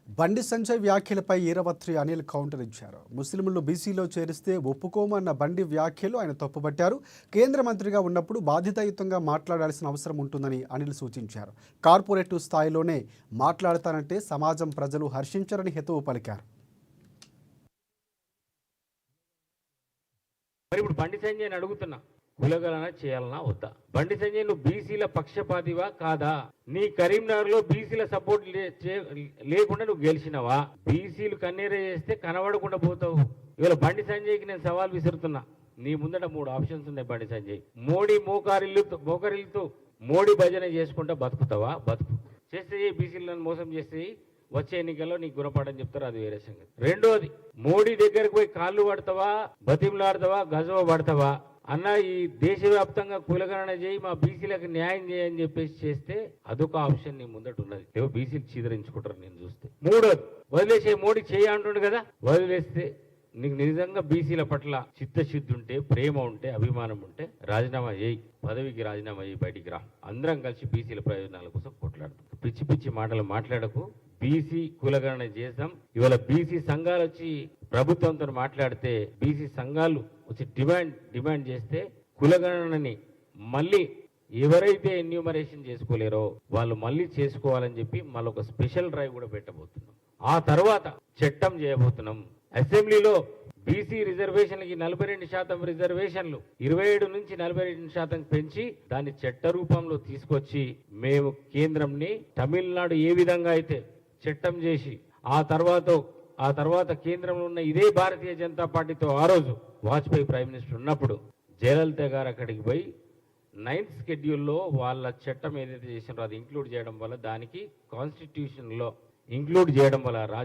బండి సంజయ్ వ్యాఖ్యలపై ఈరవత్రి అనిల్ కౌంటర్ ఇచ్చారు. ముస్లింలు బీసీలో చేరిస్తే ఒప్పుకోమన్న బండి వ్యాఖ్యలు ఆయన తప్పుపట్టారు. కేంద్ర మంత్రిగా ఉన్నప్పుడు బాధ్యతాయుతంగా మాట్లాడాల్సిన అవసరం ఉంటుందని అనిల్ సూచించారు. కార్పొరేటివ్ స్థాయిలోనే మాట్లాడతానంటే సమాజం ప్రజలు హర్షించరని హితవు పలికారు. మరి ఇప్పుడు బండి సంజయ్ అడుగుతున్నా, కులగలన చేయాలన్నా వద్దా? బండి సంజయ్ నువ్వు బీసీల పక్షపాతివా కాదా? నీ కరీంనగర్ లో బీసీల సపోర్ట్ లేకుండా నువ్వు గెలిచినవా? బీసీలు కన్నీరే చేస్తే కనబడకుండా పోతావు. ఇవాళ బండి సంజయ్కి నేను సవాల్ విసురుతున్నా. నీ ముందట 3 ఆప్షన్స్ ఉన్నాయి. బండి సంజయ్, మోడీ మోకరిల్లుతూ మోడీ భజన చేసుకుంటా బతుకుతావా? బతుకు చేస్తే బీసీలను మోసం చేస్తే వచ్చే ఎన్నికల్లో నీకు గుణపాఠం చెప్తారు, అది వేరే సంగతి. రెండోది, మోడీ దగ్గరకు పోయి కాళ్ళు పడతావా, బతిమలాడతావా, గజవ పడతావా అన్న? ఈ దేశవ్యాప్తంగా కులగణన చేయి, మా బీసీలకు న్యాయం చేయని చెప్పేసి చేస్తే అదొక ఆప్షన్ నీ ముందట ఉన్నది. ఏవో బీసీలు చీదరించుకుంటారు నేను చూస్తే. మూడోది, వదిలేసే మోడీ చేయ అంటుండు కదా, వదిలేస్తే నీకు నిజంగా బీసీల పట్ల చిత్తశుద్ధి ఉంటే, ప్రేమ ఉంటే, అభిమానం ఉంటే రాజీనామా చేయి, పదవికి రాజీనామా చేయి, బయటికి రా. అందరం కలిసి బీసీల ప్రయోజనాల కోసం కొట్లాడతాం. పిచ్చి పిచ్చి మాటలు మాట్లాడకు. బీసీ కులగణన చేద్దాం. ఇవాళ బీసీ సంఘాలు వచ్చి ప్రభుత్వంతో మాట్లాడితే, బీసీ సంఘాలు వచ్చి డిమాండ్ చేస్తే కులగణనని మళ్ళీ ఎవరైతే ఎన్యూమరేషన్ చేసుకోలేరో వాళ్ళు మళ్ళీ చేసుకోవాలని చెప్పి మళ్ళీ ఒక స్పెషల్ డ్రైవ్ కూడా పెట్టబోతున్నాం. ఆ తర్వాత చట్టం చేయబోతున్నాం. అసెంబ్లీలో బీసీ రిజర్వేషన్లకి 42% రిజర్వేషన్లు 27 నుంచి 42% పెంచి దాన్ని చట్ట రూపంలో తీసుకొచ్చి మేము కేంద్రంని తమిళనాడు ఏ విధంగా అయితే చట్టం చేసి ఆ తర్వాత కేంద్రంలో ఉన్న ఇదే భారతీయ జనతా పార్టీతో ఆ రోజు వాజ్పేయి ప్రైమ్ మినిస్టర్ ఉన్నప్పుడు జయలలిత గారు అక్కడికి పోయి 9th షెడ్యూల్లో వాళ్ళ చట్టం ఏదైతే చేసినారో అది ఇంక్లూడ్ చేయడం వల్ల, దానికి కాన్స్టిట్యూషన్లో ఇంక్లూడ్ చేయడం వల్ల